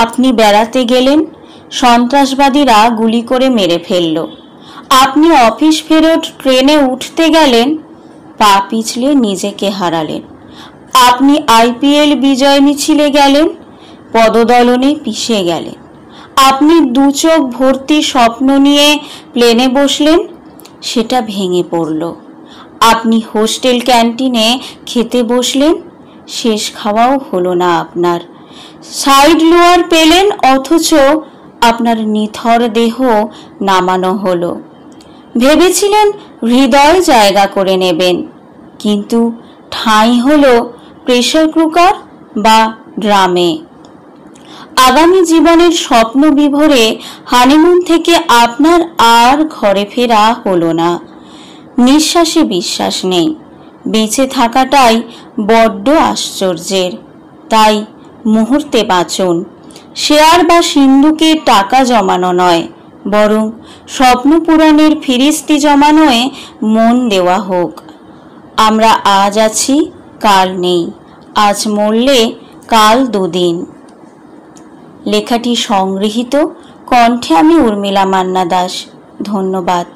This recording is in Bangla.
আপনি বেড়াতে গেলেন, সন্ত্রাসবাদীরা গুলি করে মেরে ফেলল। আপনি অফিস ফেরত ট্রেনে উঠতে গেলেন, পা পিছলে নিজেকে হারালেন। আপনি আইপিএল বিজয় মিছিলে গেলেন, পদদলনে পিষে গেলেন। আপনি দু চোখ ভর্তি স্বপ্ন নিয়ে প্লেনে বসলেন, সেটা ভেঙে পড়ল। আপনি হোস্টেল ক্যান্টিনে খেতে বসলেন, শেষ খাওয়াও হলো না আপনার। সাইড লোয়ার পেলেন, অথচ আপনার নিথর দেহ নামানো হলো। ভেবেছিলেন হৃদয় জায়গা করে নেবেন, কিন্তু ঠাঁই হলো প্রেসার কুকার বা ড্রামে। আগামী জীবনের স্বপ্ন বিভোরে হানিমুন থেকে আপনার আর ঘরে ফেরা হলো না। নিঃশ্বাসে বিশ্বাস নেই, বেঁচে থাকাটাই বড্ড আশ্চর্যের। তাই মুহূর্তে বাঁচুন। শেয়ার বা সিন্ধুকে টাকা জমানো নয়, বরং স্বপ্ন পূরণের ফিরিস্তি জমানোয় মন দেওয়া হোক। আমরা আজ আছি, কাল নেই। আজ মরলে কাল দুদিন। লেখাটি সংগৃহীত, কণ্ঠে আমি উর্মিলা মান্না দাস। ধন্যবাদ।